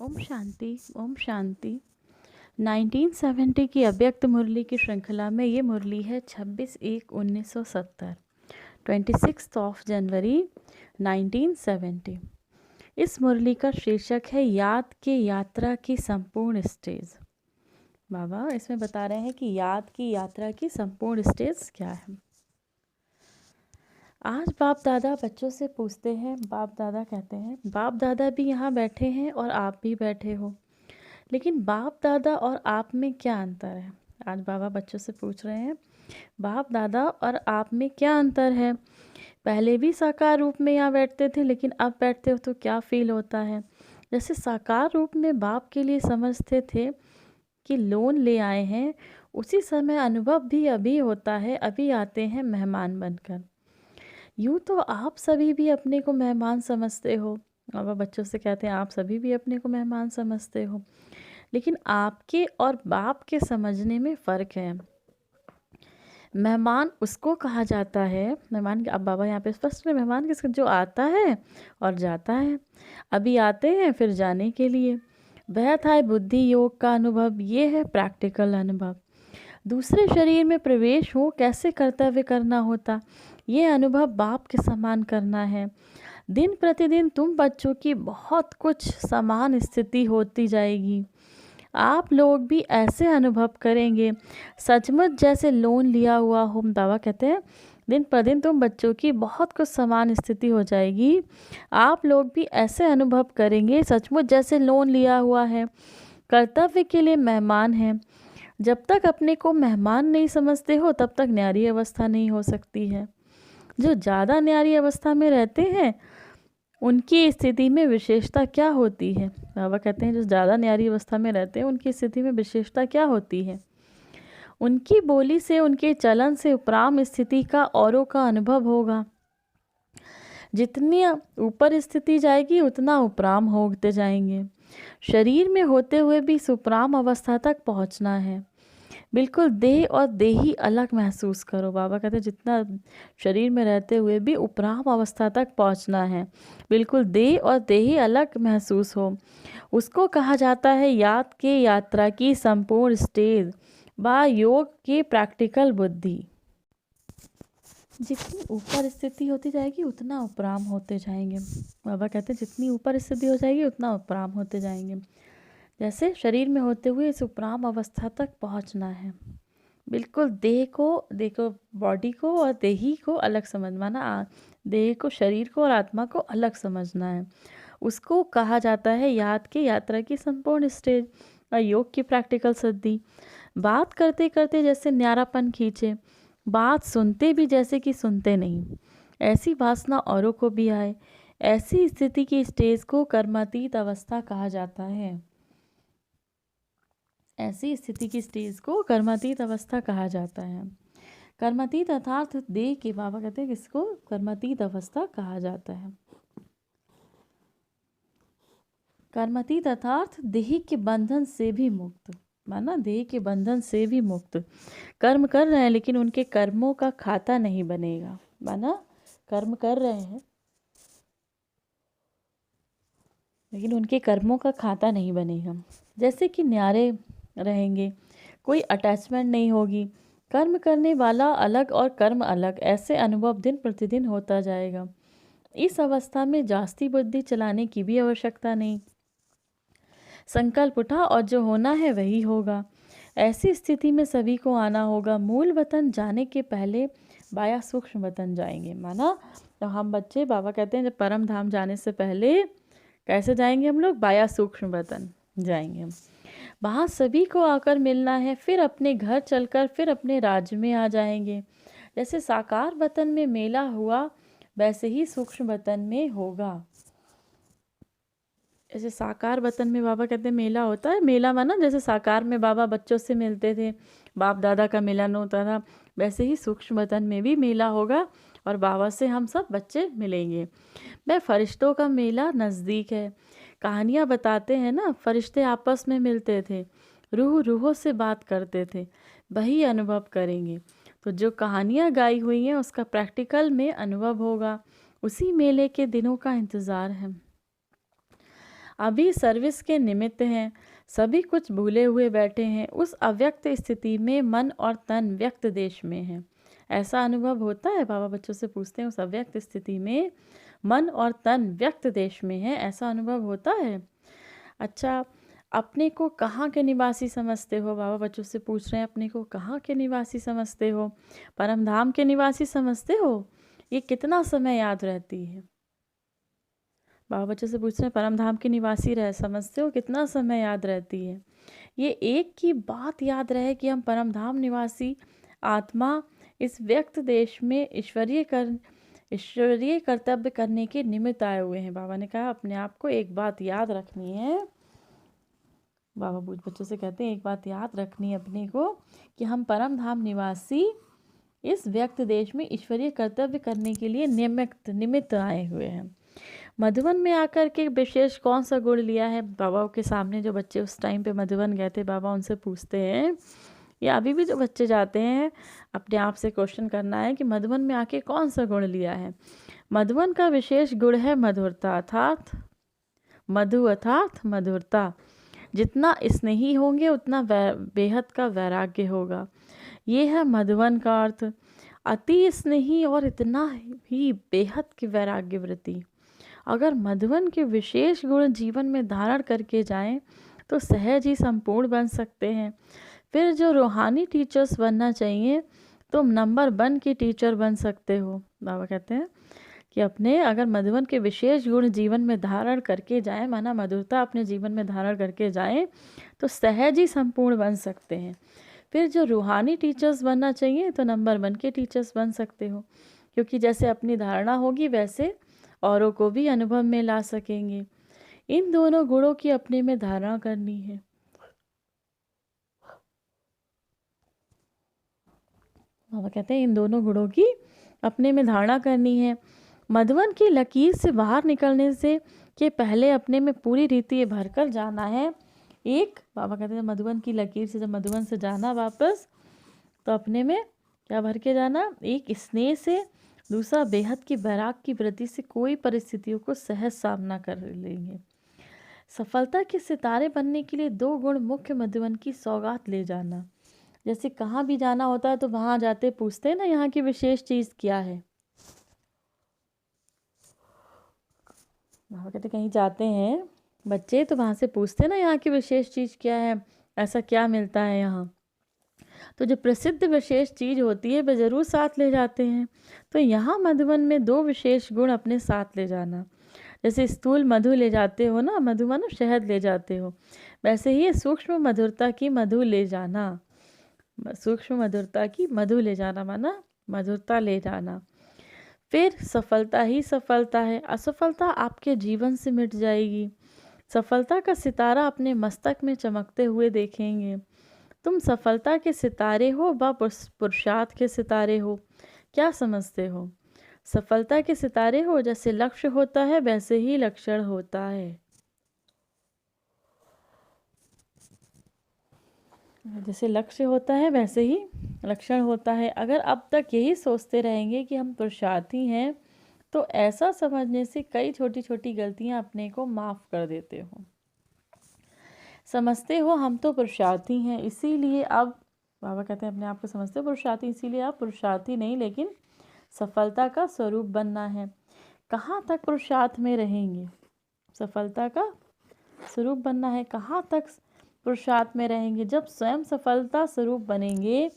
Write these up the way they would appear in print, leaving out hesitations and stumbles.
ओम शांति ओम शांति। 1970 की अव्यक्त मुरली की श्रृंखला में ये मुरली है 26/1/1970, 26 जनवरी 1970। इस मुरली का शीर्षक है याद के यात्रा की संपूर्ण स्टेज। बाबा इसमें बता रहे हैं कि याद की यात्रा की संपूर्ण स्टेज क्या है। आज बाप दादा बच्चों से पूछते हैं, बाप दादा कहते हैं बाप दादा भी यहाँ बैठे हैं और आप भी बैठे हो, लेकिन बाप दादा और आप में क्या अंतर है। आज बाबा बच्चों से पूछ रहे हैं बाप दादा और आप में क्या अंतर है। पहले भी साकार रूप में यहाँ बैठते थे, लेकिन अब बैठते हो तो क्या फील होता है। जैसे साकार रूप में बाप के लिए समझते थे कि लोन ले आए हैं, उसी समय अनुभव भी अभी होता है, अभी आते हैं मेहमान बनकर। यूँ तो आप सभी भी अपने को मेहमान समझते हो। बाबा बच्चों से कहते हैं आप सभी भी अपने को मेहमान समझते हो, लेकिन आपके और बाप के समझने में फ़र्क है। मेहमान उसको कहा जाता है, मेहमान अब बाबा यहाँ पे स्पष्ट है, मेहमान किसका, जो आता है और जाता है। अभी आते हैं फिर जाने के लिए। वह था बुद्धि योग का अनुभव, ये है प्रैक्टिकल अनुभव। दूसरे शरीर में प्रवेश हो कैसे कर्तव्य करना होता, ये अनुभव बाप के समान करना है। दिन प्रतिदिन तुम बच्चों की बहुत कुछ समान स्थिति होती जाएगी। आप लोग भी ऐसे अनुभव करेंगे सचमुच जैसे लोन लिया हुआ हो। दावा कहते हैं दिन पर दिन तुम बच्चों की बहुत कुछ समान स्थिति हो जाएगी। आप लोग भी ऐसे अनुभव करेंगे सचमुच जैसे लोन लिया हुआ है, कर्तव्य के लिए मेहमान हैं। जब तक अपने को मेहमान नहीं समझते हो तब तक न्यारी अवस्था नहीं हो सकती है। जो ज़्यादा न्यारी अवस्था में रहते हैं उनकी स्थिति में विशेषता क्या होती है। बाबा कहते हैं जो ज़्यादा न्यारी अवस्था में रहते हैं उनकी स्थिति में विशेषता क्या होती है। उनकी बोली से, उनके चलन से उपराम स्थिति का औरों का अनुभव होगा। जितनी ऊपर स्थिति जाएगी उतना उपराम होते जाएंगे। शरीर में होते हुए भी सुप्राम अवस्था तक पहुंचना है। बिल्कुल देह और देही अलग महसूस करो। बाबा कहते हैं जितना शरीर में रहते हुए भी उपराम अवस्था तक पहुंचना है, बिल्कुल देह और देही अलग महसूस हो। उसको कहा जाता है याद के यात्रा की संपूर्ण स्टेज बा योग की प्रैक्टिकल बुद्धि। जितनी ऊपर स्थिति होती जाएगी उतना उपराम होते जाएंगे। बाबा कहते हैं जितनी ऊपर स्थिति हो जाएगी उतना उपराम होते जाएंगे। जैसे शरीर में होते हुए इस उपराम अवस्था तक पहुंचना है। बिल्कुल देह को देखो, बॉडी को और देही को अलग समझना, देह को, शरीर को और आत्मा को अलग समझना है। उसको कहा जाता है याद की यात्रा की संपूर्ण स्टेज और योग की प्रैक्टिकल सिद्धि। बात करते करते जैसे न्यारापन खींचे, बात सुनते भी जैसे कि सुनते नहीं, ऐसी वासना औरों को भी आए। ऐसी स्थिति की स्टेज को कर्मातीत अवस्था कहा जाता है। ऐसी स्थिति की स्टेज को कर्मातीत अवस्था कहा जाता है। कर्मातीत अर्थात देह के, बाबा कहते हैं किसको कर्मातीत अवस्था कहा जाता है। कर्मातीत अर्थात देह के बंधन से भी मुक्त, माना देह के बंधन से भी मुक्त। कर्म कर रहे हैं लेकिन उनके कर्मों का खाता नहीं बनेगा, माना कर्म कर रहे हैं लेकिन उनके कर्मों का खाता नहीं बनेगा। जैसे कि न्यारे रहेंगे, कोई अटैचमेंट नहीं होगी। कर्म करने वाला अलग और कर्म अलग, ऐसे अनुभव दिन प्रतिदिन होता जाएगा। इस अवस्था में जास्ती बुद्धि चलाने की भी आवश्यकता नहीं। संकल्प उठा और जो होना है वही होगा। ऐसी स्थिति में सभी को आना होगा। मूल वतन जाने के पहले बाया सूक्ष्म वतन जाएंगे। माना तो हम बच्चे, बाबा कहते हैं जब परम धाम जाने से पहले कैसे जाएंगे हम लोग, बाया सूक्ष्म वतन जाएंगे हम। वहाँ सभी को आकर मिलना है, फिर अपने घर चलकर फिर अपने राज्य में आ जाएंगे। जैसे साकार वतन में मेला हुआ वैसे ही सूक्ष्म वतन में होगा। जैसे साकार वतन में बाबा कहते हैं मेला होता है, मेला माना जैसे साकार में बाबा बच्चों से मिलते थे, बाप दादा का मिलन होता था, वैसे ही सूक्ष्म वतन में भी मेला होगा और बाबा से हम सब बच्चे मिलेंगे। मैं फरिश्तों का मेला नज़दीक है। कहानियाँ बताते हैं ना, फरिश्ते आपस में मिलते थे, रूह रूहों से बात करते थे, वही अनुभव करेंगे। तो जो कहानियाँ गाई हुई हैं उसका प्रैक्टिकल में अनुभव होगा। उसी मेले के दिनों का इंतज़ार है। अभी सर्विस के निमित्त हैं, सभी कुछ भूले हुए बैठे हैं। उस अव्यक्त स्थिति में मन और तन व्यक्त देश में है। ऐसा अनुभव होता है? बाबा बच्चों से पूछते हैं, उस अव्यक्त स्थिति में मन और तन व्यक्त देश में है, ऐसा अनुभव होता है? अच्छा, अपने को कहाँ के निवासी समझते हो? बाबा बच्चों से पूछ रहे हैं, अपने को कहाँ के निवासी समझते हो? परम धाम के निवासी समझते हो? ये कितना समय याद रहती है? बाबा बच्चों से पूछ रहे हैं, परम धाम के निवासी रह समझते हो, कितना समय याद रहती है? ये एक की बात याद रहे कि हम परम धाम निवासी आत्मा इस व्यक्त देश में ईश्वरीय कर्तव्य करने के निमित्त आए हुए हैं। बाबा ने कहा अपने आप को एक बात याद रखनी है। बाबा बच्चों से कहते हैं एक बात याद रखनी है अपने को कि हम परम धाम निवासी इस व्यक्त देश में ईश्वरीय कर्तव्य करने के लिए निमित्त आए हुए हैं। मधुबन में आकर के विशेष कौन सा गुण लिया है? बाबा के सामने जो बच्चे उस टाइम पे मधुबन गए थे, बाबा उनसे पूछते हैं, या अभी भी जो बच्चे जाते हैं, अपने आप से क्वेश्चन करना है कि मधुबन में आके कौन सा गुण लिया है? मधुबन का विशेष गुण है मधुरता, अर्थात मधु अर्थात मधुरता। जितना स्नेही होंगे उतना बेहद का वैराग्य होगा। ये है मधुबन का अर्थ। अति स्नेही और इतना ही बेहद की वैराग्य वृत्ति। अगर मधुबन के विशेष गुण जीवन में धारण करके जाएं तो सहज ही संपूर्ण बन सकते हैं। फिर जो रूहानी टीचर्स बनना चाहिए, तुम नंबर 1 की टीचर बन सकते हो। बाबा कहते हैं कि अपने अगर मधुबन के विशेष गुण जीवन में धारण करके जाएं, माना मधुरता अपने जीवन में धारण करके जाएं, तो सहज ही संपूर्ण बन सकते हैं। फिर जो रूहानी टीचर्स बनना चाहिए तो नंबर 1 के टीचर्स बन सकते हो, क्योंकि जैसे अपनी धारणा होगी वैसे औरों को भी अनुभव में ला सकेंगे। इन दोनों गुणों की अपने में धारणा करनी है। बाबा कहते हैं इन दोनों गुणों की अपने में धारणा करनी है। मधुबन की लकीर से बाहर निकलने से के पहले अपने में पूरी रीति ये भरकर जाना है। एक, बाबा कहते हैं मधुबन की लकीर से जब मधुबन से जाना वापस, तो अपने में क्या भर के जाना? एक स्नेह से, दूसरा बेहद की वैराग की वृत्ति से कोई परिस्थितियों को सहज सामना कर लेंगे। सफलता के सितारे बनने के लिए 2 गुण मुख्य मधुबन की सौगात ले जाना। जैसे कहाँ भी जाना होता है तो वहाँ जाते पूछते हैं ना, यहाँ की विशेष चीज़ क्या है? वहाँ कहते कहीं जाते हैं बच्चे तो वहाँ से पूछते हैं ना, यहाँ की विशेष चीज़ क्या है, ऐसा क्या मिलता है यहाँ? तो जो प्रसिद्ध विशेष चीज़ होती है वह ज़रूर साथ ले जाते हैं। तो यहाँ मधुबन में 2 विशेष गुण अपने साथ ले जाना। जैसे स्थूल मधु ले जाते हो ना, मधु मानो शहद ले जाते हो, वैसे ही सूक्ष्म मधुरता की मधु ले जाना। सूक्ष्म मधुरता की मधु ले जाना माना मधुरता ले जाना। फिर सफलता ही सफलता है, असफलता आपके जीवन से मिट जाएगी। सफलता का सितारा अपने मस्तक में चमकते हुए देखेंगे। तुम सफलता के सितारे हो व पुरुषार्थ के सितारे हो, क्या समझते हो? सफलता के सितारे हो, जैसे लक्ष्य होता है वैसे ही लक्षण होता है। जैसे लक्ष्य होता है वैसे ही लक्षण होता है। अगर अब तक यही सोचते रहेंगे कि हम पुरुषार्थी हैं, तो ऐसा समझने से कई छोटी छोटी गलतियां अपने को माफ़ कर देते हो। समझते हो हम तो पुरुषार्थी हैं, इसीलिए अब बाबा कहते हैं अपने आप को समझते हो पुरुषार्थी, इसीलिए आप पुरुषार्थी नहीं लेकिन सफलता का स्वरूप बनना है। कहाँ तक पुरुषार्थ में रहेंगे? सफलता का स्वरूप बनना है। कहाँ तक पुरुषार्थ में रहेंगे? जब स्वयं सफलता स्वरूप बनेंगे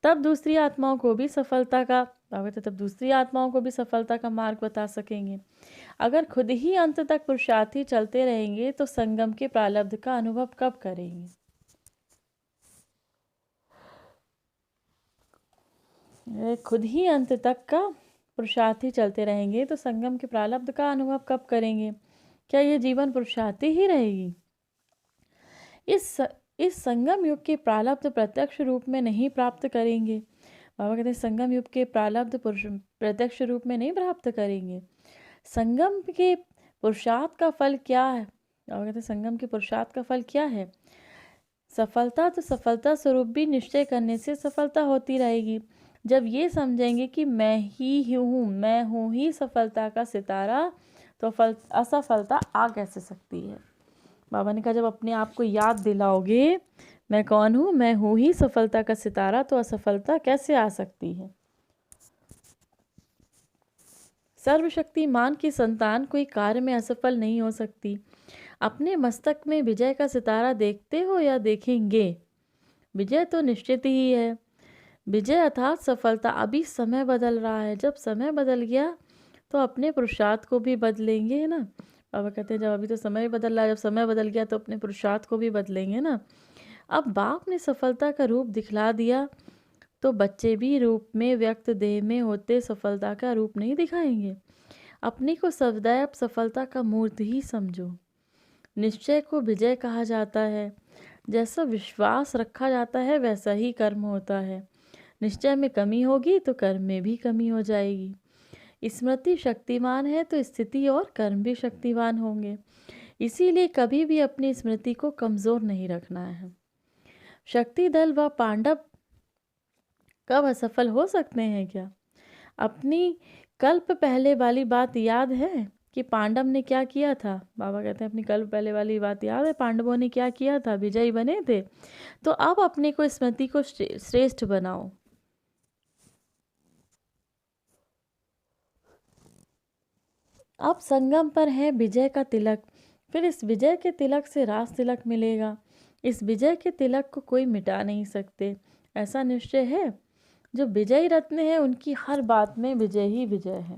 तब दूसरी आत्माओं को भी सफलता का तब दूसरी आत्माओं को भी सफलता का मार्ग बता सकेंगे। अगर खुद ही अंत तक पुरुषार्थी चलते रहेंगे तो संगम के प्रारब्ध का अनुभव कब करेंगे? खुद ही अंत तक का पुरुषार्थी चलते रहेंगे तो संगम के प्रारब्ध का अनुभव कब करेंगे? क्या ये जीवन पुरुषार्थी ही रहेगी? इस संगम युग के प्रारब्ध प्रत्यक्ष रूप में नहीं प्राप्त करेंगे। बाबा कहते हैं संगम युग के प्रारब्ध प्रत्यक्ष रूप में नहीं प्राप्त करेंगे। संगम के पुरुषार्थ का फल क्या है? बाबा कहते हैं संगम के पुरुषार्थ का फल क्या है? सफलता तो सफलता स्वरूप भी निश्चय करने से सफलता होती रहेगी। जब ये समझेंगे कि मैं ही हूँ, मैं हूँ ही सफलता का सितारा, तो असफलता आ कैसे सकती है? बाबा ने कहा जब अपने आप को याद दिलाओगे मैं कौन हूँ, मैं हूँ ही सफलता का सितारा, तो असफलता कैसे आ सकती है। सर्वशक्तिमान की संतान कोई कार्य में असफल नहीं हो सकती। अपने मस्तक में विजय का सितारा देखते हो या देखेंगे? विजय तो निश्चित ही है। विजय अर्थात सफलता। अभी समय बदल रहा है, जब समय बदल गया तो अपने पुरुषार्थ को भी बदलेंगे, है ना। बाबा कहते हैं जब अभी तो समय बदल रहा है, जब समय बदल गया तो अपने पुरुषार्थ को भी बदलेंगे ना। अब बाप ने सफलता का रूप दिखला दिया तो बच्चे भी रूप में व्यक्त देह में होते सफलता का रूप नहीं दिखाएंगे। अपने को सदैव सफलता का मूर्त ही समझो। निश्चय को विजय कहा जाता है। जैसा विश्वास रखा जाता है वैसा ही कर्म होता है। निश्चय में कमी होगी तो कर्म में भी कमी हो जाएगी। स्मृति शक्तिमान है तो स्थिति और कर्म भी शक्तिवान होंगे। इसीलिए कभी भी अपनी स्मृति को कमज़ोर नहीं रखना है। शक्ति दल व पांडव कब असफल हो सकते हैं क्या? अपनी कल्प पहले वाली बात याद है कि पांडव ने क्या किया था? बाबा कहते हैं अपनी कल्प पहले वाली बात याद है, पांडवों ने क्या किया था? विजयी बने थे। तो अब अपने को स्मृति को श्रेष्ठ बनाओ। अब संगम पर है विजय का तिलक, फिर इस विजय के तिलक से राज तिलक मिलेगा। इस विजय के तिलक को कोई मिटा नहीं सकते, ऐसा निश्चय है। जो विजयी रत्न है उनकी हर बात में विजय ही विजय है।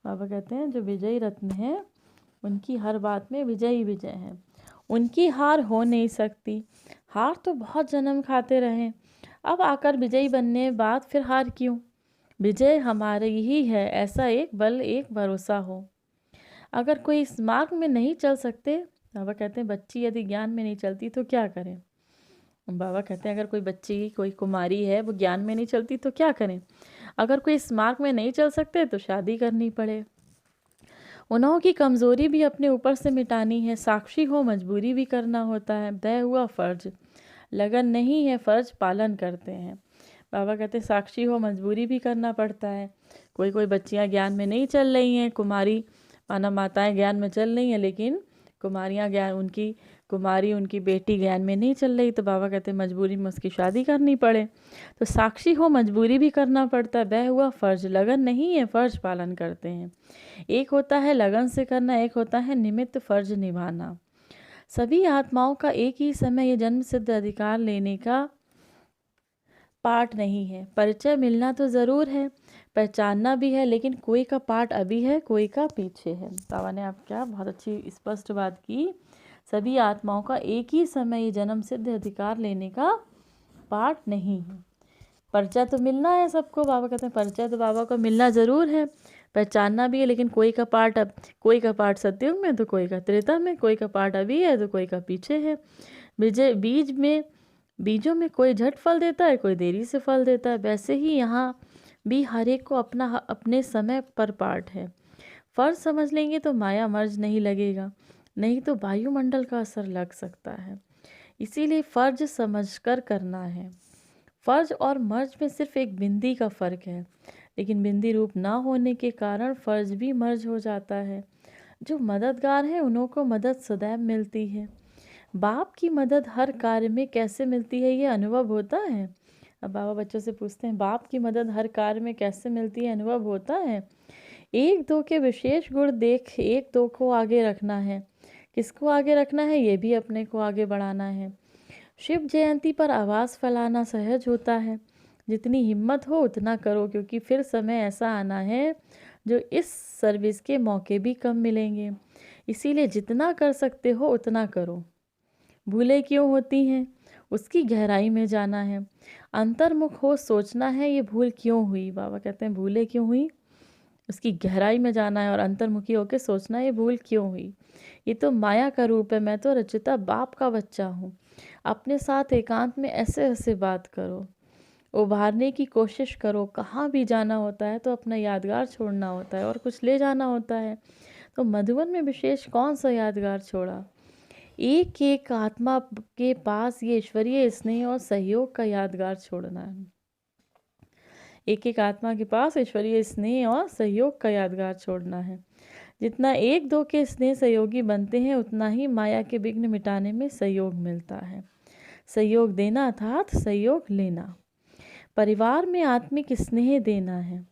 बाबा कहते हैं जो विजयी रत्न है उनकी हर बात में विजय ही विजय है, उनकी हार हो नहीं सकती। हार तो बहुत जन्म खाते रहे, अब आकर विजयी बनने बाद फिर हार क्यों? विजय हमारी ही है, ऐसा एक बल एक भरोसा हो। अगर कोई इस मार्ग में नहीं चल सकते, बाबा कहते हैं बच्ची यदि ज्ञान में नहीं चलती तो क्या करें? बाबा कहते हैं अगर कोई बच्ची कोई कुमारी है वो ज्ञान में नहीं चलती तो क्या करें? अगर कोई इस मार्ग में नहीं चल सकते तो शादी करनी पड़े। उन्हों की कमज़ोरी भी अपने ऊपर से मिटानी है। साक्षी हो मजबूरी भी करना होता है। तय हुआ फ़र्ज, लगन नहीं है फ़र्ज पालन करते हैं। बाबा कहते हैं साक्षी हो मजबूरी भी करना पड़ता है। कोई कोई बच्चियां ज्ञान में नहीं चल रही हैं, कुमारी माना माताएं ज्ञान में चल रही हैं, लेकिन कुमारियां ज्ञान उनकी बेटी ज्ञान में नहीं चल रही, तो बाबा कहते हैं मजबूरी में उसकी शादी करनी पड़े। तो साक्षी हो मजबूरी भी करना पड़ता है। वह हुआ फ़र्ज, लगन नहीं है फ़र्ज पालन करते हैं। एक होता है लगन से करना, एक होता है निमित्त फ़र्ज निभाना। सभी आत्माओं का एक ही समय ये जन्म सिद्ध अधिकार लेने का पाठ नहीं है। परिचय मिलना तो ज़रूर है, पहचानना भी है, लेकिन कोई का पाठ अभी है कोई का पीछे है। बाबा ने आप क्या बहुत अच्छी स्पष्ट बात की। सभी आत्माओं का एक ही समय ये जन्म सिद्ध अधिकार लेने का पाठ नहीं है। परिचय तो मिलना है सबको। बाबा कहते हैं परिचय तो बाबा को मिलना ज़रूर है, पहचानना भी है, लेकिन कोई का पाठ सतयुग में तो कोई का त्रेता में, कोई का पाठ अभी है तो कोई का पीछे है। बीजों में कोई झट फल देता है, कोई देरी से फल देता है। वैसे ही यहाँ भी हर एक को अपने समय पर पाठ है। फर्ज समझ लेंगे तो माया मर्ज नहीं लगेगा, नहीं तो वायुमंडल का असर लग सकता है। इसीलिए फर्ज समझकर करना है। फर्ज और मर्ज में सिर्फ एक बिंदी का फ़र्क है, लेकिन बिंदी रूप ना होने के कारण फर्ज भी मर्ज हो जाता है। जो मददगार हैं उन्हों को मदद सदैव मिलती है। बाप की मदद हर कार्य में कैसे मिलती है ये अनुभव होता है? अब बाबा बच्चों से पूछते हैं बाप की मदद हर कार्य में कैसे मिलती है, अनुभव होता है? एक दो के विशेष गुण देख एक दो को आगे रखना है। किसको आगे रखना है? ये भी अपने को आगे बढ़ाना है। शिव जयंती पर आवाज़ फैलाना सहज होता है। जितनी हिम्मत हो उतना करो, क्योंकि फिर समय ऐसा आना है जो इस सर्विस के मौके भी कम मिलेंगे। इसीलिए जितना कर सकते हो उतना करो। भूलें क्यों होती हैं? उसकी गहराई में जाना है, अंतर्मुख हो सोचना है ये भूल क्यों हुई। बाबा कहते हैं भूलें क्यों हुई, उसकी गहराई में जाना है और अंतर्मुखी होकर सोचना है ये भूल क्यों हुई। ये तो माया का रूप है, मैं तो रचिता बाप का बच्चा हूँ। अपने साथ एकांत में ऐसे ऐसे बात करो, उभारने की कोशिश करो। कहाँ भी जाना होता है तो अपना यादगार छोड़ना होता है और कुछ ले जाना होता है। तो मधुबन में विशेष कौन सा यादगार छोड़ा? एक एक आत्मा के पास ये ईश्वरीय स्नेह और सहयोग का यादगार छोड़ना है। एक एक आत्मा के पास ईश्वरीय स्नेह और सहयोग का यादगार छोड़ना है। जितना एक दो के स्नेह सहयोगी बनते हैं उतना ही माया के विघ्न मिटाने में सहयोग मिलता है। सहयोग देना अर्थात सहयोग लेना। परिवार में आत्मिक स्नेह देना है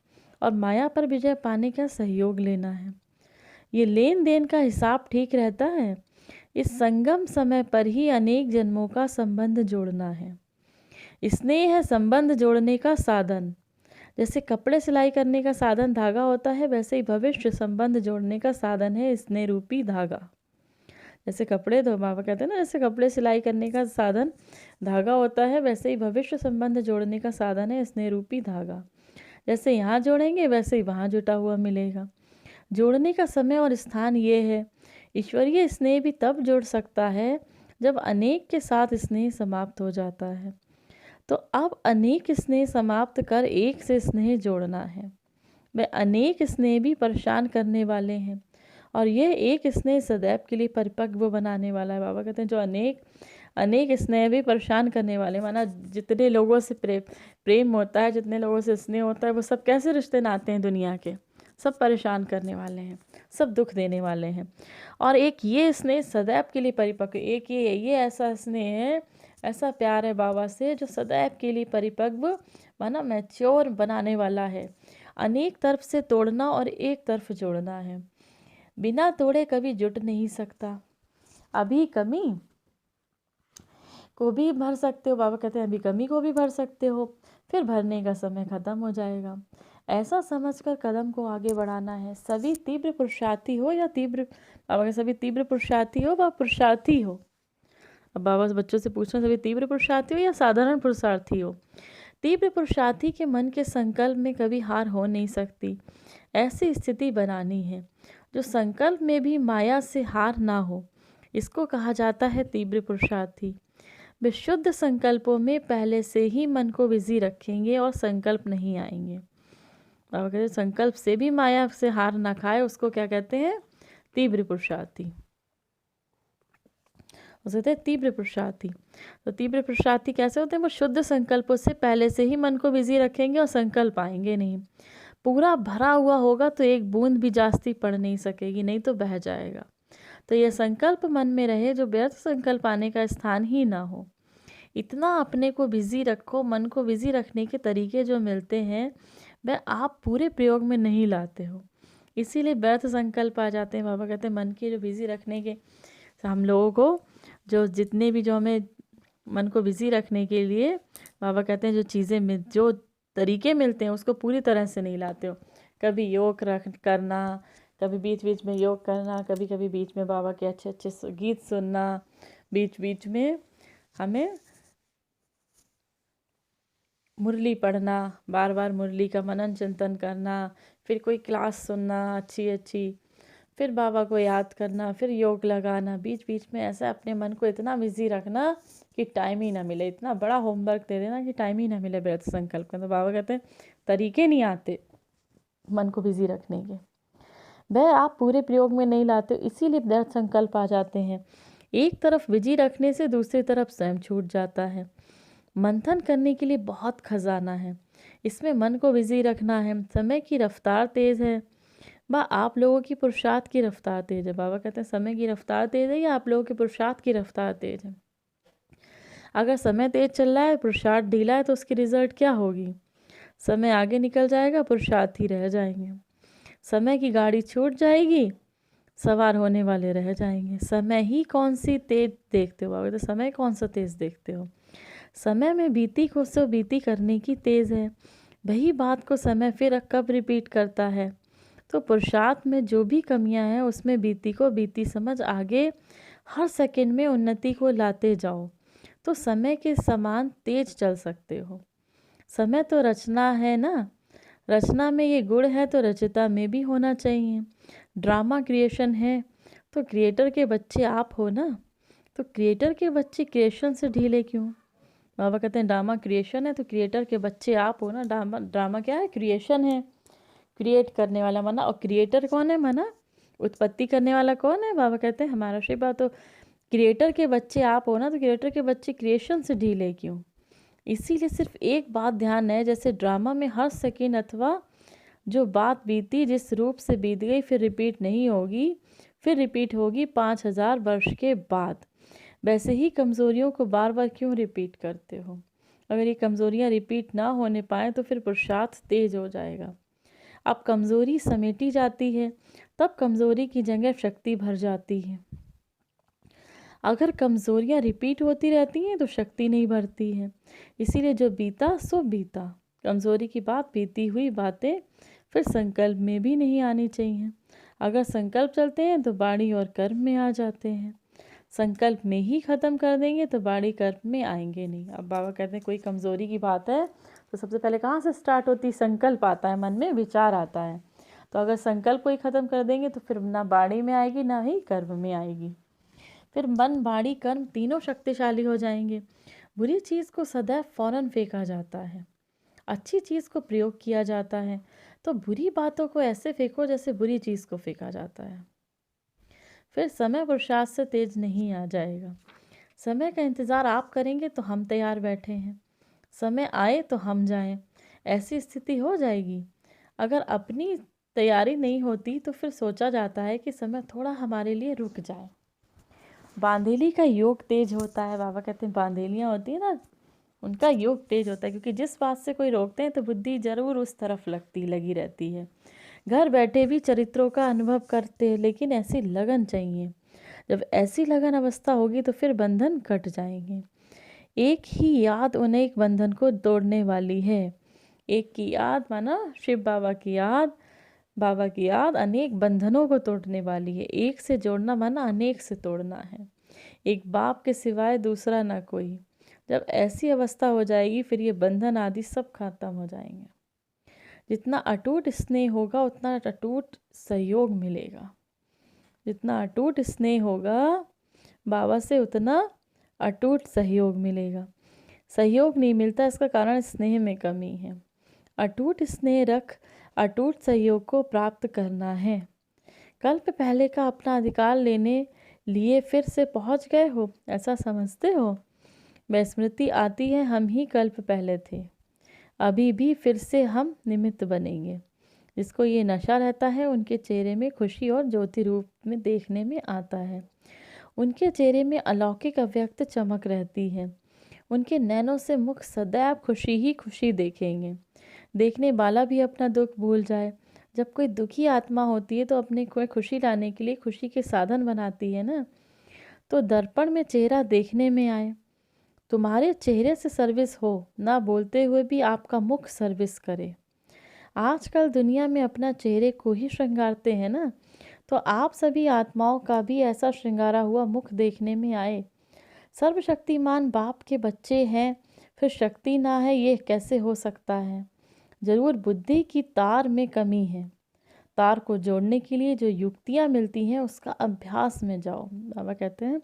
और माया पर विजय पाने का सहयोग लेना है। ये लेन देन का हिसाब ठीक रहता है। इस संगम समय पर ही अनेक जन्मों का संबंध जोड़ना है। स्नेह है संबंध जोड़ने का साधन। जैसे कपड़े सिलाई करने का साधन धागा होता है, वैसे ही भविष्य संबंध जोड़ने का साधन है स्नेह रूपी धागा। जैसे कपड़े तो बाबा कहते हैं ना, जैसे कपड़े सिलाई करने का साधन धागा होता है, वैसे ही भविष्य संबंध जोड़ने का साधन है स्नेह रूपी धागा। जैसे यहाँ जोड़ेंगे वैसे ही वहाँ जुटा हुआ मिलेगा। जोड़ने का समय और स्थान ये है। ईश्वरीय स्नेह भी तब जोड़ सकता है जब अनेक के साथ स्नेह समाप्त हो जाता है। तो अब अनेक स्नेह समाप्त कर एक से स्नेह जोड़ना है। वे अनेक स्नेह भी परेशान करने वाले हैं और यह एक स्नेह सदैव के लिए परिपक्व बनाने वाला है। बाबा कहते हैं जो अनेक स्नेह भी परेशान करने वाले, माना जितने लोगों से प्रेम होता है, जितने लोगों से स्नेह होता है, वो सब कैसे रिश्ते नाते हैं दुनिया के, सब परेशान करने वाले हैं, सब दुख देने वाले हैं। और एक ये स्नेह सदैव के लिए परिपक्व, एक ये ऐसा स्नेह है, ऐसा प्यार है बाबा से जो सदैव के लिए परिपक्व माना मैच्योर बनाने वाला है। अनेक तरफ से तोड़ना और एक तरफ जोड़ना है। बिना तोड़े कभी जुट नहीं सकता। अभी कमी को भी भर सकते हो, बाबा कहते हैं अभी कमी को भी भर सकते हो, फिर भरने का समय खत्म हो जाएगा। ऐसा समझकर कदम को आगे बढ़ाना है। सभी तीव्र पुरुषार्थी हो या तीव्र, बाबा के सभी तीव्र पुरुषार्थी हो व पुरुषार्थी हो। अब बाबा बच्चों से पूछना, सभी तीव्र पुरुषार्थी हो या साधारण पुरुषार्थी हो। तीव्र पुरुषार्थी के मन के संकल्प में कभी हार हो नहीं सकती। ऐसी स्थिति बनानी है जो संकल्प में भी माया से हार ना हो, इसको कहा जाता है तीव्र पुरुषार्थी। वे शुद्ध संकल्पों में पहले से ही मन को बिजी रखेंगे और संकल्प नहीं आएंगे। बाबा कहते हैं संकल्प से भी माया से हार ना खाए, उसको क्या कहते हैं? तीव्र पुरुषार्थी। कहते हैं तीव्र पुरुषार्थी। तो तीव्र पुरुषार्थी कैसे होते हैं? वो शुद्ध संकल्पों से पहले से ही मन को बिजी रखेंगे और संकल्प आएंगे नहीं। पूरा भरा हुआ होगा तो एक बूंद भी जास्ती पड़ नहीं सकेगी, नहीं तो बह जाएगा। तो यह संकल्प मन में रहे जो व्यर्थ संकल्प आने का स्थान ही ना हो। इतना अपने को बिजी रखो। मन को बिजी रखने के तरीके जो मिलते हैं वह आप पूरे प्रयोग में नहीं लाते हो, इसीलिए व्यर्थ संकल्प आ जाते हैं। बाबा कहते हैं मन के जो बिजी रखने के, हम लोगों को जो हमें मन को बिजी रखने के लिए बाबा कहते हैं जो तरीके मिलते हैं उसको पूरी तरह से नहीं लाते हो। कभी योग करना, कभी बीच बीच में योग करना, कभी कभी बीच में बाबा के अच्छे अच्छे गीत सुनना, बीच बीच में हमें मुरली पढ़ना, बार बार मुरली का मनन चिंतन करना, फिर कोई क्लास सुनना अच्छी, फिर बाबा को याद करना, फिर योग लगाना। बीच बीच में ऐसा अपने मन को इतना बिजी रखना कि टाइम ही ना मिले। इतना बड़ा होमवर्क दे देना कि टाइम ही ना मिले व्यर्थ संकल्प का। तो बाबा कहते हैं तरीके नहीं आते मन को बिजी रखने के, वह आप पूरे प्रयोग में नहीं लाते, इसीलिए व्यर्थ संकल्प आ जाते हैं। एक तरफ बिजी रखने से दूसरी तरफ स्वयं छूट जाता है। मंथन करने के लिए बहुत खजाना है, इसमें मन को बिजी रखना है। समय की रफ्तार तेज़ है बा आप लोगों की पुरुषार्थ की रफ्तार तेज़ है। बाबा कहते हैं समय की रफ्तार तेज़ है या आप लोगों के पुरुषार्थ की रफ्तार तेज़ है। अगर समय तेज़ चल रहा है, पुरुषार्थ ढीला है, तो उसकी रिजल्ट क्या होगी? समय आगे निकल जाएगा, पुरुषार्थ ही रह जाएंगे। समय की गाड़ी छूट जाएगी, सवार होने वाले रह जाएंगे। समय ही कौन सी तेज देखते हो? बाबा तो समय कौन सा तेज देखते हो? समय में बीती को सो बीती करने की तेज़ है। वही बात को समय फिर कब रिपीट करता है। तो पुरुषार्थ में जो भी कमियां हैं उसमें बीती को बीती समझ आगे हर सेकंड में उन्नति को लाते जाओ, तो समय के समान तेज चल सकते हो। समय तो रचना है ना, रचना में ये गुण है तो रचयिता में भी होना चाहिए। ड्रामा क्रिएशन है तो क्रिएटर के बच्चे आप हो ना, तो क्रिएटर के बच्चे क्रिएशन से ढीले क्यों? बाबा कहते हैं ड्रामा क्रिएशन है तो क्रिएटर के बच्चे आप हो ना। ड्रामा क्या है? क्रिएशन है, क्रिएट करने वाला मना। और क्रिएटर कौन है? मना उत्पत्ति करने वाला कौन है? बाबा कहते हैं हमारा शिव। बात तो क्रिएटर के बच्चे आप हो ना, तो क्रिएटर के बच्चे क्रिएशन से ढीले क्यों? इसीलिए सिर्फ एक बात ध्यान है, जैसे ड्रामा में हर सेकेंड अथवा जो बात बीती जिस रूप से बीत गई फिर रिपीट नहीं होगी, फिर रिपीट होगी 5000 वर्ष के बाद। वैसे ही कमज़ोरियों को बार बार क्यों रिपीट करते हो? अगर ये कमज़ोरियाँ रिपीट ना होने पाएँ तो फिर पुरुषार्थ तेज हो जाएगा। अब कमज़ोरी समेटी जाती है, तब कमज़ोरी की जगह शक्ति भर जाती है। अगर कमज़ोरियाँ रिपीट होती रहती हैं तो शक्ति नहीं भरती है। इसीलिए जो बीता सो बीता। कमज़ोरी की बात, बीती हुई बातें फिर संकल्प में भी नहीं आनी चाहिए। अगर संकल्प चलते हैं तो वाणी और कर्म में आ जाते हैं। संकल्प में ही ख़त्म कर देंगे तो वाणी कर्म में आएंगे नहीं। अब बाबा कहते हैं कोई कमज़ोरी की बात है तो सबसे पहले कहाँ से स्टार्ट होती? संकल्प आता है, मन में विचार आता है। तो अगर संकल्प को ही ख़त्म कर देंगे तो फिर ना वाणी में आएगी ना ही कर्म में आएगी। फिर मन, वाणी, कर्म तीनों शक्तिशाली हो जाएंगे। बुरी चीज़ को सदैव फौरन फेंका जाता है, अच्छी चीज़ को प्रयोग किया जाता है। तो बुरी बातों को ऐसे फेंको जैसे बुरी चीज़ को फेंका जाता है। फिर समय पुरुषार्थ से तेज नहीं आ जाएगा। समय का इंतज़ार आप करेंगे तो हम तैयार बैठे हैं, समय आए तो हम जाएं, ऐसी स्थिति हो जाएगी। अगर अपनी तैयारी नहीं होती तो फिर सोचा जाता है कि समय थोड़ा हमारे लिए रुक जाए। बांधेली का योग तेज होता है। बाबा कहते हैं बांधेलियाँ होती है ना, उनका योग तेज होता है, क्योंकि जिस बात से कोई रोकते हैं तो बुद्धि जरूर उस तरफ लगी रहती है। घर बैठे भी चरित्रों का अनुभव करते हैं, लेकिन ऐसी लगन चाहिए। जब ऐसी लगन अवस्था होगी तो फिर बंधन कट जाएंगे। एक ही याद अनेक बंधन को तोड़ने वाली है। एक की याद माना शिव बाबा की याद, बाबा की याद अनेक बंधनों को तोड़ने वाली है। एक से जोड़ना माना अनेक से तोड़ना है। एक बाप के सिवाय दूसरा ना कोई। जब ऐसी अवस्था हो जाएगी फिर ये बंधन आदि सब खत्म हो जाएंगे। जितना अटूट स्नेह होगा उतना अटूट सहयोग मिलेगा। जितना अटूट स्नेह होगा बाबा से उतना अटूट सहयोग मिलेगा। सहयोग नहीं मिलता, इसका कारण स्नेह में कमी है। अटूट स्नेह रख अटूट सहयोग को प्राप्त करना है। कल्प पहले का अपना अधिकार लेने लिए फिर से पहुंच गए हो, ऐसा समझते हो? वह स्मृति आती है हम ही कल्प पहले थे, अभी भी फिर से हम निमित्त बनेंगे। जिसको ये नशा रहता है उनके चेहरे में खुशी और ज्योति रूप में देखने में आता है। उनके चेहरे में अलौकिक अव्यक्त चमक रहती है। उनके नैनों से मुख सदैव खुशी ही खुशी देखेंगे। देखने वाला भी अपना दुख भूल जाए। जब कोई दुखी आत्मा होती है तो अपने कोई खुशी लाने के लिए खुशी के साधन बनाती है ना। तो दर्पण में चेहरा देखने में आए। तुम्हारे चेहरे से सर्विस हो, ना बोलते हुए भी आपका मुख सर्विस करे। आजकल दुनिया में अपना चेहरे को ही श्रृंगारते हैं ना, तो आप सभी आत्माओं का भी ऐसा श्रृंगारा हुआ मुख देखने में आए। सर्वशक्तिमान बाप के बच्चे हैं, फिर शक्ति ना है ये कैसे हो सकता है? जरूर बुद्धि की तार में कमी है। तार को जोड़ने के लिए जो युक्तियाँ मिलती हैं उसका अभ्यास में जाओ। बाबा कहते हैं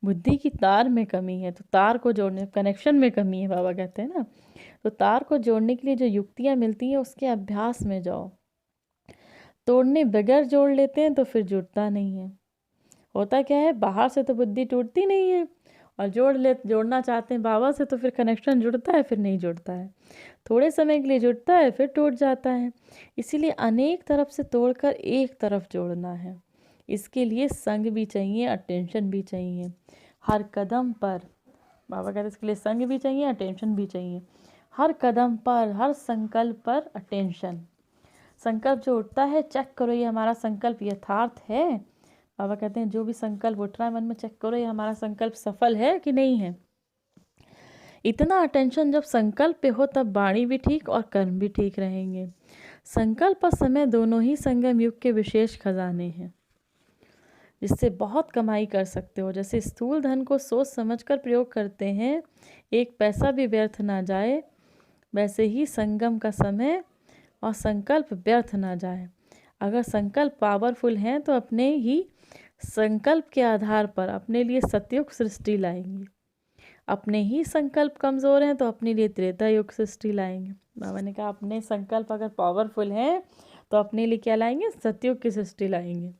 बुद्धि की तार में कमी है, तो तार को जोड़ने, कनेक्शन में कमी है बाबा कहते हैं ना। तो तार को जोड़ने के लिए जो युक्तियाँ मिलती हैं उसके अभ्यास में जाओ। तोड़ने बगैर जोड़ लेते हैं तो फिर जुड़ता नहीं है। होता क्या है, बाहर से तो बुद्धि टूटती नहीं है, और जोड़ना चाहते हैं बाबा से तो फिर कनेक्शन जुड़ता है, फिर नहीं जुड़ता है। थोड़े समय के लिए जुड़ता है फिर टूट जाता है। इसीलिए अनेक तरफ से तोड़कर एक तरफ जोड़ना है। इसके लिए संग भी चाहिए, अटेंशन भी चाहिए हर कदम पर। बाबा कहते हैं इसके लिए संग भी चाहिए, अटेंशन भी चाहिए हर कदम पर, हर संकल्प पर अटेंशन। संकल्प जो उठता है चेक करो ये हमारा संकल्प यथार्थ है। बाबा कहते हैं जो भी संकल्प उठ रहा है मन में चेक करो ये हमारा संकल्प सफल है कि नहीं है। इतना अटेंशन जब संकल्प पे हो तब वाणी भी ठीक और कर्म भी ठीक रहेंगे। संकल्प और समय दोनों ही संगम युग के विशेष खजाने हैं, जिससे बहुत कमाई कर सकते हो। जैसे स्थूल धन को सोच समझकर प्रयोग करते हैं, एक पैसा भी व्यर्थ ना जाए, वैसे ही संगम का समय और संकल्प व्यर्थ ना जाए। अगर संकल्प पावरफुल हैं तो अपने ही संकल्प के आधार पर अपने लिए सतयुग सृष्टि लाएंगे। अपने ही संकल्प कमज़ोर हैं तो अपने लिए त्रेता युग सृष्टि लाएंगे। बाबा ने कहा अपने संकल्प अगर पावरफुल हैं तो अपने लिए क्या लाएंगे, सतयुग की सृष्टि लाएंगे।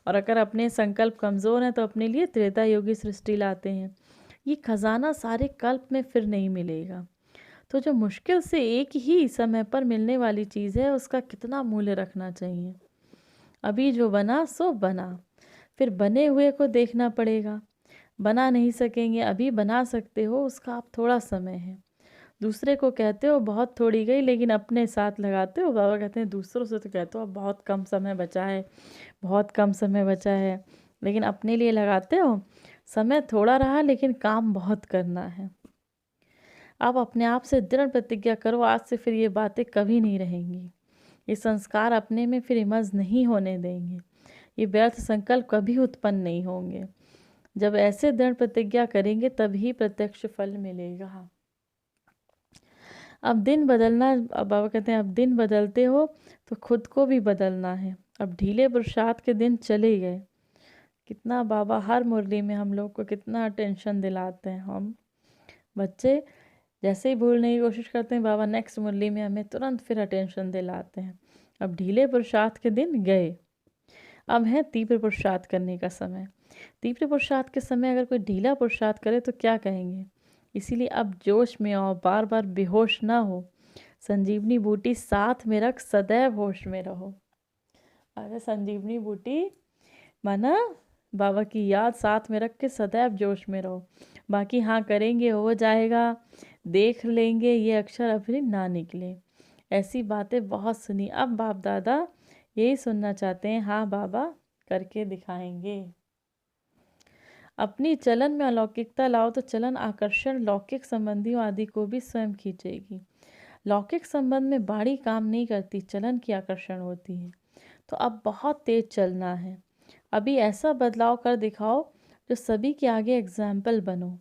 और अगर अपने संकल्प कमज़ोर हैं तो अपने लिए त्रेता युग की सृष्टि लाते हैं। ये खजाना सारे कल्प में फिर नहीं मिलेगा। तो जो मुश्किल से एक ही समय पर मिलने वाली चीज़ है उसका कितना मूल्य रखना चाहिए। अभी जो बना सो बना, फिर बने हुए को देखना पड़ेगा। बना नहीं सकेंगे, अभी बना सकते हो, उसका आप थोड़ा समय है। दूसरे को कहते हो बहुत थोड़ी गई, लेकिन अपने साथ लगाते हो। बाबा कहते हैं दूसरों से तो कहते हो अब बहुत कम समय बचा है, बहुत कम समय बचा है, लेकिन अपने लिए लगाते हो समय थोड़ा रहा लेकिन काम बहुत करना है। आप अपने आप से दृढ़ प्रतिज्ञा करो, आज से फिर ये बातें कभी नहीं रहेंगी। ये संस्कार अपने में फिर इमर्ज नहीं होने देंगे। ये व्यर्थ संकल्प कभी उत्पन्न नहीं होंगे। जब ऐसे दृढ़ प्रतिज्ञा करेंगे तभी प्रत्यक्ष फल मिलेगा। अब दिन बदलना, अब बाबा कहते हैं अब दिन बदलते हो तो खुद को भी बदलना है। अब ढीले पुरुषार्थ के दिन चले गए। कितना बाबा हर मुरली में हम लोग को कितना अटेंशन दिलाते हैं। हम बच्चे जैसे ही भूलने की कोशिश करते हैं, बाबा नेक्स्ट मुरली में हमें तुरंत फिर अटेंशन दिलाते हैं। अब ढीले पुरुषार्थ के दिन गए, अब है तीव्र पुरुषार्थ करने का समय। तीव्र पुरुषार्थ के समय अगर कोई ढीला पुरुषार्थ करे तो क्या कहेंगे। इसीलिए अब जोश में आओ, बार बार बेहोश ना हो। संजीवनी बूटी साथ में रख, सदैव होश में रहो। अरे संजीवनी बूटी माना बाबा की याद साथ में रख के सदैव जोश में रहो। बाकी हाँ करेंगे हो जाएगा, देख लेंगे, ये अक्षर अभी ना निकले, ऐसी बातें बहुत सुनी। अब बाप दादा यही सुनना चाहते हैं, हाँ बाबा करके दिखाएंगे। अपनी चलन में अलौकिकता लाओ तो चलन आकर्षण लौकिक संबंधियों आदि को भी स्वयं खींचेगी। लौकिक संबंध में बाड़ी काम नहीं करती, चलन की आकर्षण होती है। तो अब बहुत तेज चलना है। अभी ऐसा बदलाव कर दिखाओ जो सभी के आगे एग्जाम्पल बनो।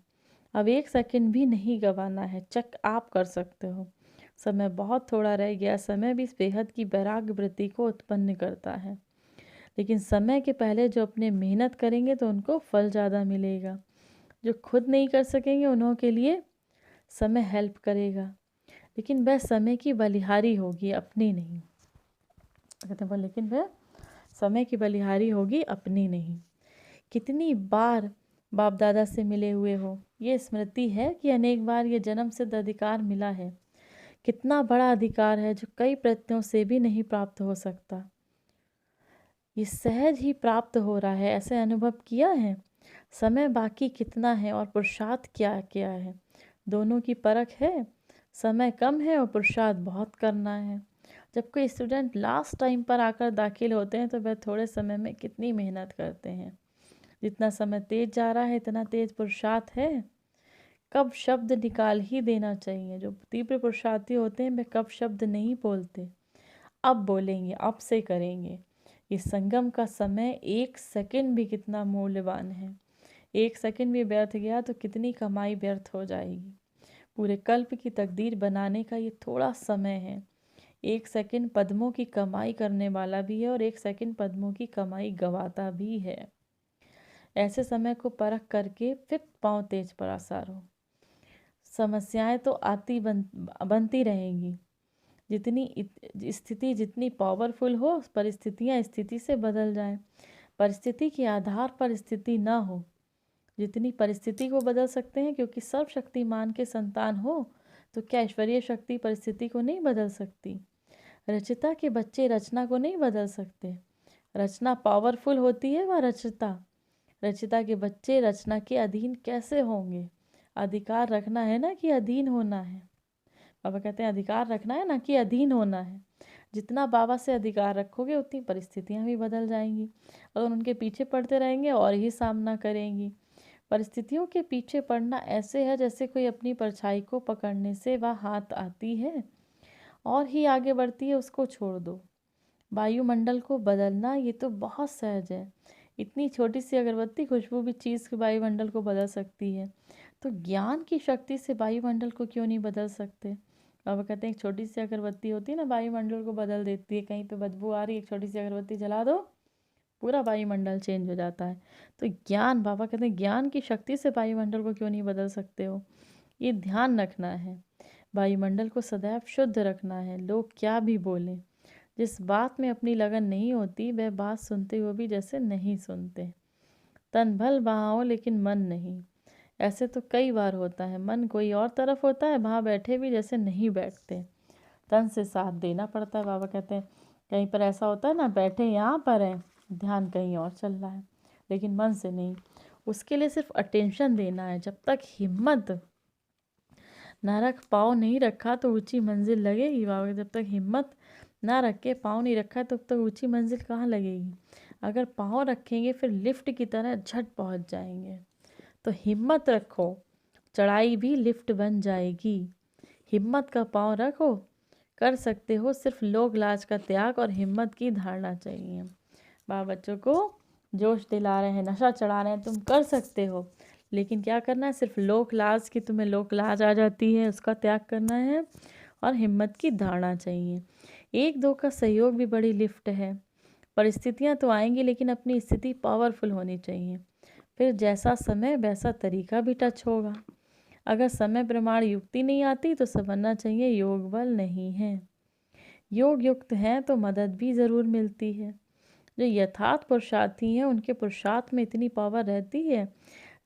अब 1 सेकंड भी नहीं गंवाना है, चेक आप कर सकते हो। समय बहुत थोड़ा रह गया। समय भी इस बेहद की वैराग्य वृत्ति को उत्पन्न करता है, लेकिन समय के पहले जो अपने मेहनत करेंगे तो उनको फल ज़्यादा मिलेगा। जो खुद नहीं कर सकेंगे उन्हों के लिए समय हेल्प करेगा, लेकिन वह समय की बलिहारी होगी, अपनी नहीं। कहते हैं लेकिन वह समय की बलिहारी होगी, अपनी नहीं। कितनी बार बाप दादा से मिले हुए हो, ये स्मृति है कि अनेक बार ये जन्म सिद्ध अधिकार मिला है। कितना बड़ा अधिकार है जो कई प्रयत्नों से भी नहीं प्राप्त हो सकता। ये सहज ही प्राप्त हो रहा है, ऐसे अनुभव किया है। समय बाकी कितना है और पुरुषार्थ क्या क्या है, दोनों की परख है। समय कम है और पुरुषार्थ बहुत करना है। जब कोई स्टूडेंट लास्ट टाइम पर आकर दाखिल होते हैं तो वह थोड़े समय में कितनी मेहनत करते हैं। जितना समय तेज जा रहा है इतना तेज पुरुषार्थ है। कब शब्द निकाल ही देना चाहिए। जो तीव्र पुरुषार्थी होते हैं वे कब शब्द नहीं बोलते, अब बोलेंगे, अब से करेंगे। इस संगम का समय 1 सेकंड भी कितना मूल्यवान है। 1 सेकंड भी व्यर्थ गया तो कितनी कमाई व्यर्थ हो जाएगी। पूरे कल्प की तकदीर बनाने का ये थोड़ा समय है। 1 सेकंड पद्मों की कमाई करने वाला भी है और 1 सेकंड पद्मों की कमाई गवाता भी है। ऐसे समय को परख करके फिर पाँव तेज पर आसारो। समस्याएं तो बनती रहेंगी। स्थिति जितनी पावरफुल हो, परिस्थितियां स्थिति से बदल जाएं। परिस्थिति के आधार पर स्थिति ना हो। जितनी परिस्थिति को बदल सकते हैं, क्योंकि सर्वशक्तिमान के संतान हो, तो क्या ईश्वरीय शक्ति परिस्थिति को नहीं बदल सकती। रचिता के बच्चे रचना को नहीं बदल सकते। रचना पावरफुल होती है वह रचिता। रचिता के बच्चे रचना के अधीन कैसे होंगे। अधिकार रखना है ना कि अधीन होना है। बाबा कहते हैं अधिकार रखना है ना कि अधीन होना है। जितना बाबा से अधिकार रखोगे उतनी परिस्थितियां भी बदल जाएंगी। अगर उनके पीछे पड़ते रहेंगे और ही सामना करेंगी। परिस्थितियों के पीछे पड़ना ऐसे है जैसे कोई अपनी परछाई को पकड़ने से वह हाथ आती है और ही आगे बढ़ती है, उसको छोड़ दो। वायुमंडल को बदलना ये तो बहुत सहज है। इतनी छोटी सी अगरबत्ती खुशबू भी चीज़ के वायुमंडल को बदल सकती है, तो ज्ञान की शक्ति से वायुमंडल को क्यों नहीं बदल सकते। बाबा कहते हैं एक छोटी सी अगरबत्ती होती है ना, वायुमंडल को बदल देती है। कहीं पे बदबू आ रही है, एक छोटी सी अगरबत्ती जला दो, पूरा वायुमंडल चेंज हो जाता है। तो ज्ञान, बाबा कहते हैं ज्ञान की शक्ति से वायुमंडल को क्यों नहीं बदल सकते हो। ये ध्यान रखना है। वायुमंडल को सदैव शुद्ध रखना है। लोग क्या भी बोलें, जिस बात में अपनी लगन नहीं होती वह बात सुनते हुए भी जैसे नहीं सुनते। तन भल बहाओ लेकिन मन नहीं। ऐसे तो कई बार होता है, मन कोई और तरफ होता है, वहाँ बैठे भी जैसे नहीं बैठते, तन से साथ देना पड़ता है। बाबा कहते हैं कहीं पर ऐसा होता है ना, बैठे यहाँ पर हैं, ध्यान कहीं और चल रहा है, लेकिन मन से नहीं। उसके लिए सिर्फ अटेंशन देना है। जब तक हिम्मत ना रख, पाँव नहीं रखा तो ऊंची मंजिल लगेगी। बाबा जब तक हिम्मत ना रख के पाँव नहीं रखा तब तक ऊंची मंजिल कहाँ लगेगी। अगर पाँव रखेंगे फिर लिफ्ट की तरह झट पहुंच जाएंगे। तो हिम्मत रखो, चढ़ाई भी लिफ्ट बन जाएगी। हिम्मत का पाँव रखो, कर सकते हो। सिर्फ लोक लाज का त्याग और हिम्मत की धारणा चाहिए। बाबा बच्चों को जोश दिला रहे हैं, नशा चढ़ा रहे हैं, तुम कर सकते हो, लेकिन क्या करना है, सिर्फ लोक लाज की तुम्हें लोक लाज आ जाती है, उसका त्याग करना है और हिम्मत की धारणा चाहिए। एक दो का सहयोग भी बड़ी लिफ्ट है। परिस्थितियाँ तो आएंगी, लेकिन अपनी स्थिति पावरफुल होनी चाहिए। फिर जैसा समय वैसा तरीका भी टच होगा। अगर समय प्रमाण युक्ति नहीं आती तो समझना चाहिए योग बल नहीं है। योग युक्त हैं तो मदद भी ज़रूर मिलती है। जो यथार्थ पुरुषार्थी हैं उनके पुरुषार्थ में इतनी पावर रहती है,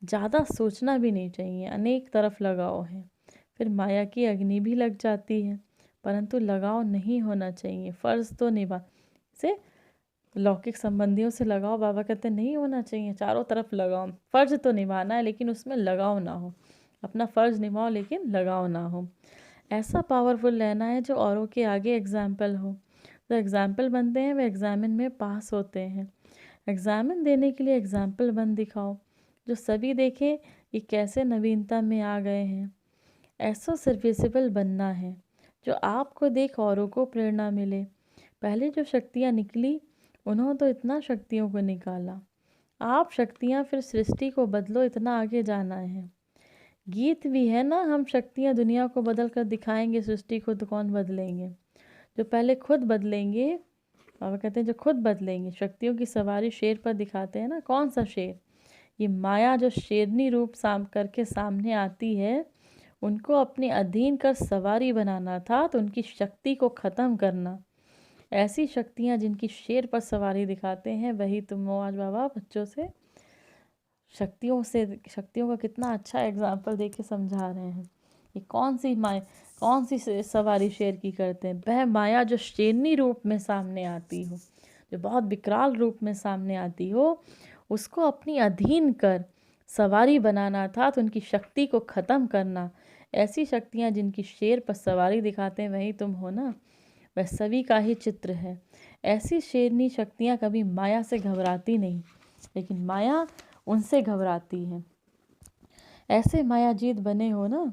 ज़्यादा सोचना भी नहीं चाहिए। अनेक तरफ लगाव है, फिर माया की अग्नि भी लग जाती है, परंतु लगाव नहीं होना चाहिए। फ़र्ज तो निभा से लौकिक संबंधियों से लगाव, बाबा कहते नहीं होना चाहिए। चारों तरफ लगाव, फ़र्ज तो निभाना है लेकिन उसमें लगाव ना हो। अपना फ़र्ज निभाओ लेकिन लगाव ना हो। ऐसा पावरफुल रहना है जो औरों के आगे एग्जाम्पल हो। जो एग्जाम्पल बनते हैं वे एग्जामिन में पास होते हैं। एग्जामिन देने के लिए एग्जाम्पल बन दिखाओ, जो सभी देखें कि कैसे नवीनता में आ गए हैं। ऐसा सर्विसेबल बनना है जो आपको देख औरों को प्रेरणा मिले। पहले जो शक्तियाँ निकली उन्होंने तो इतना शक्तियों को निकाला। आप शक्तियाँ फिर सृष्टि को बदलो, इतना आगे जाना है। गीत भी है ना, हम शक्तियाँ दुनिया को बदल कर दिखाएंगे, सृष्टि को तो कौन बदलेंगे। जो पहले खुद बदलेंगे, बाबा कहते हैं जो खुद बदलेंगे। शक्तियों की सवारी शेर पर दिखाते हैं ना, कौन सा शेर, ये माया जो शेरनी रूप करके सामने आती है, उनको अपने अधीन कर सवारी बनाना था, तो उनकी शक्ति को ख़त्म करना। ऐसी शक्तियाँ जिनकी शेर पर सवारी दिखाते हैं, वही तुम हो। आज बाबा बच्चों से शक्तियों का कितना अच्छा एग्जाम्पल दे के समझा रहे हैं। ये कौन सी सवारी शेर की करते हैं, वह माया जो शेरनी रूप में सामने आती हो, जो बहुत विकराल रूप में सामने आती हो, उसको अपनी अधीन कर सवारी बनाना था, तो उनकी शक्ति को ख़त्म करना। ऐसी शक्तियाँ जिनकी शेर पर सवारी दिखाते हैं, वही तुम हो ना। वह सभी का ही चित्र है। ऐसी शेरनी शक्तियाँ कभी माया से घबराती नहीं, लेकिन माया उनसे घबराती है। ऐसे मायाजीत बने हो ना।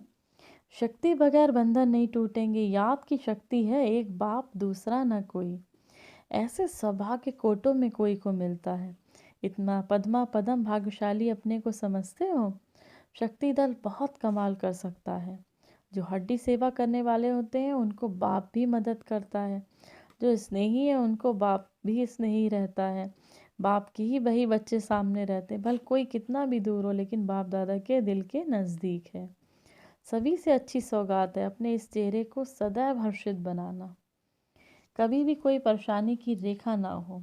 शक्ति बगैर बंधन नहीं टूटेंगे। याद की शक्ति है, एक बाप दूसरा न कोई। ऐसे सौभाग्य कोटों में कोई को मिलता है। इतना पद्मा पदम भाग्यशाली अपने को समझते हो। शक्ति दल बहुत कमाल कर सकता है। जो हड्डी सेवा करने वाले होते हैं उनको बाप भी मदद करता है। जो स्नेही है उनको बाप भी स्नेही रहता है। बाप की ही वही बच्चे सामने रहते हैं, भले कोई कितना भी दूर हो, लेकिन बाप दादा के दिल के नज़दीक है। सभी से अच्छी सौगात है अपने इस चेहरे को सदैव हर्षित बनाना। कभी भी कोई परेशानी की रेखा ना हो।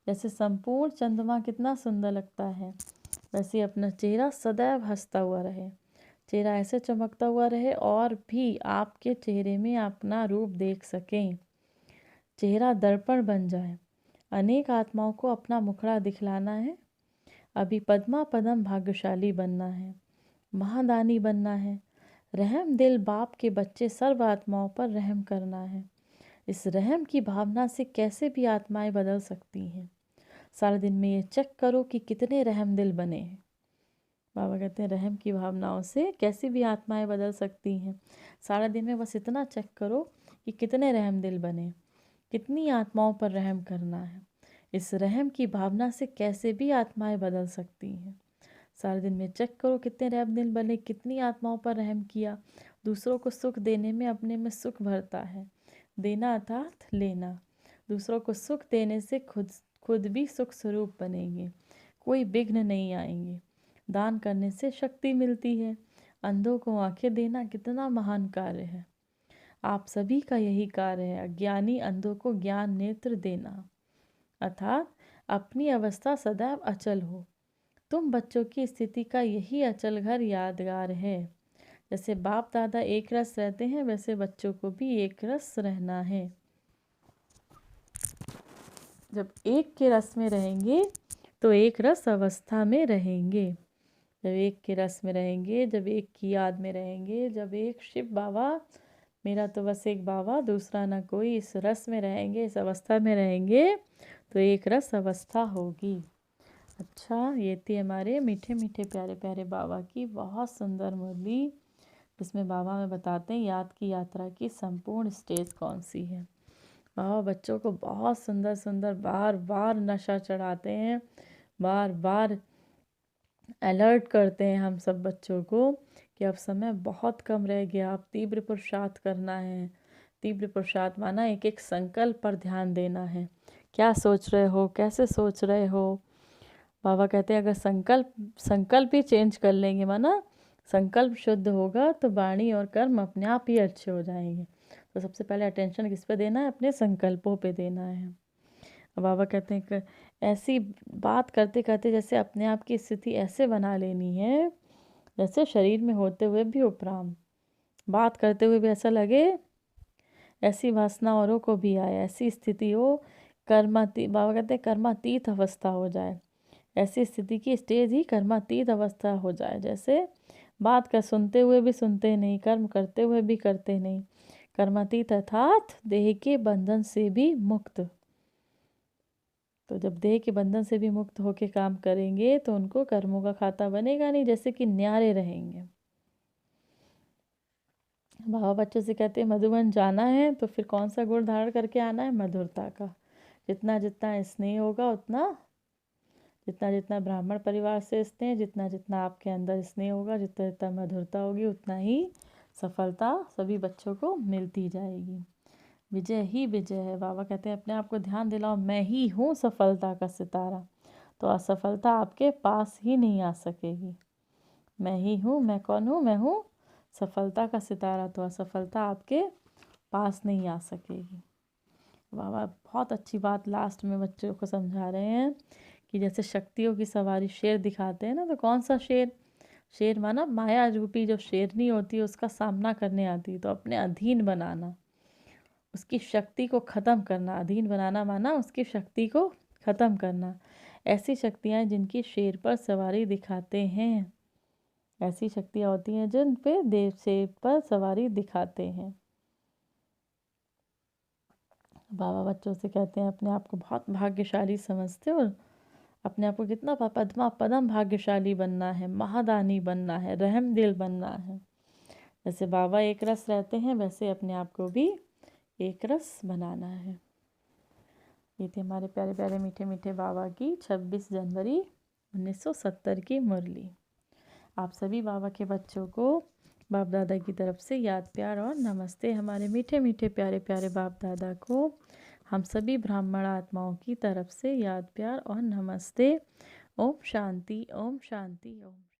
जैसे संपूर्ण चंद्रमा कितना सुंदर लगता है, वैसे अपना चेहरा सदैव हंसता हुआ रहे। चेहरा ऐसे चमकता हुआ रहे और भी आपके चेहरे में अपना रूप देख सकें। चेहरा दर्पण बन जाए। अनेक आत्माओं को अपना मुखड़ा दिखलाना है। अभी पद्मा पदम भाग्यशाली बनना है, महादानी बनना है। रहम दिल बाप के बच्चे सर्व आत्माओं पर रहम करना है। इस रहम की भावना से कैसे भी आत्माएं बदल सकती हैं। सारे दिन में ये चेक करो कि कितने रहम दिल बने हैं। बाबा कहते हैं रहम की भावनाओं से कैसी भी आत्माएं बदल सकती हैं। सारा दिन में बस इतना चेक करो कि कितने रहम दिल बने, कितनी आत्माओं पर रहम करना है। इस रहम की भावना से कैसे भी आत्माएं बदल सकती हैं। सारे दिन में चेक करो कितने रहम दिल बने, कितनी आत्माओं पर रहम किया। दूसरों को सुख देने में अपने में सुख भरता है। देना अर्थात लेना। दूसरों को सुख देने से खुद भी सुख स्वरूप बनेंगे, कोई विघ्न नहीं आएंगे। दान करने से शक्ति मिलती है। अंधों को आंखें देना कितना महान कार्य है। आप सभी का यही कार्य है, अज्ञानी अंधों को ज्ञान नेत्र देना। अर्थात अपनी अवस्था सदैव अचल हो, तुम बच्चों की स्थिति का यही अचल घर यादगार है। जैसे बाप दादा एक रस रहते हैं, वैसे बच्चों को भी एक रस रहना है। जब एक के रस में रहेंगे तो एक रस अवस्था में रहेंगे। जब एक के रस में रहेंगे, जब एक की याद में रहेंगे, जब एक शिव बाबा, मेरा तो बस एक बाबा दूसरा ना कोई, इस रस में रहेंगे, इस अवस्था में रहेंगे तो एक रस अवस्था होगी। अच्छा, ये थी हमारे मीठे मीठे प्यारे प्यारे बाबा की बहुत सुंदर मुरली, जिसमें बाबा हमें बताते हैं याद की यात्रा की संपूर्ण स्टेज कौन सी है। बाबा बच्चों को बहुत सुंदर सुंदर बार बार नशा चढ़ाते हैं, बार बार अलर्ट करते हैं हम सब बच्चों को कि अब समय बहुत कम रह गया, अब तीव्र पुरुषार्थ करना है। तीव्र पुरुषार्थ माना एक एक संकल्प पर ध्यान देना है। क्या सोच रहे हो, कैसे सोच रहे हो। बाबा कहते हैं अगर संकल्प ही चेंज कर लेंगे, माना संकल्प शुद्ध होगा तो वाणी और कर्म अपने आप ही अच्छे हो जाएंगे। तो सबसे पहले अटेंशन किस पे देना है, अपने संकल्पों पे देना है। बाबा कहते हैं कि ऐसी बात करते करते जैसे अपने आप की स्थिति ऐसे बना लेनी है जैसे शरीर में होते हुए भी उपराम, बात करते हुए भी ऐसा लगे ऐसी वासना औरों को भी आए, ऐसी स्थिति हो कर्मातीत, बाबा कहते हैं कर्मातीत अवस्था हो जाए। ऐसी स्थिति की स्टेज ही कर्मातीत अवस्था हो जाए, जैसे बात कर सुनते हुए भी सुनते नहीं, कर्म करते हुए भी करते नहीं। कर्मातीत अर्थात देह के बंधन से भी मुक्त। तो जब देह के बंधन से भी मुक्त होके काम करेंगे तो उनको कर्मों का खाता बनेगा नहीं, जैसे कि न्यारे रहेंगे। बाबा बच्चों से कहते हैं मधुबन जाना है तो फिर कौन सा गुण धारण करके आना है, मधुरता का। जितना जितना स्नेह होगा उतना, जितना जितना ब्राह्मण परिवार से स्नेह, जितना जितना आपके अंदर स्नेह होगा, जितना जितना मधुरता होगी, उतना ही सफलता सभी बच्चों को मिलती जाएगी। विजय ही विजय है। बाबा कहते हैं अपने आप को ध्यान दिलाओ, मैं ही हूँ सफलता का सितारा, तो असफलता आपके पास ही नहीं आ सकेगी। मैं ही हूँ, मैं कौन हूँ, मैं हूँ सफलता का सितारा, तो असफलता आपके पास नहीं आ सकेगी। बाबा बहुत अच्छी बात लास्ट में बच्चों को समझा रहे हैं कि जैसे शक्तियों की सवारी शेर दिखाते हैं ना, तो कौन सा शेर, शेर माना माया रूपी जो शेरनी होती है उसका सामना करने आती है, तो अपने अधीन बनाना, उसकी शक्ति को ख़त्म करना। अधीन बनाना माना उसकी शक्ति को ख़त्म करना। ऐसी शक्तियाँ जिनकी शेर पर सवारी दिखाते हैं, ऐसी शक्तियाँ होती हैं जिन पे देव शेर पर सवारी दिखाते हैं। बाबा बच्चों से कहते हैं अपने आप को बहुत भाग्यशाली समझते हो, अपने आप को कितना पद्मा पदम भाग्यशाली बनना है, महादानी बनना है, रहम दिल बनना है। जैसे बाबा एक रस रहते हैं वैसे अपने आप को भी एक रस बनाना है। ये थे हमारे प्यारे प्यारे मीठे मीठे बाबा की 26 जनवरी 1970 की मुरली। आप सभी बाबा के बच्चों को बाप दादा की तरफ से याद प्यार और नमस्ते। हमारे मीठे मीठे प्यारे प्यारे बाप दादा को हम सभी ब्राह्मण आत्माओं की तरफ से याद प्यार और नमस्ते। ओम शांति, ओम शांति, ओम।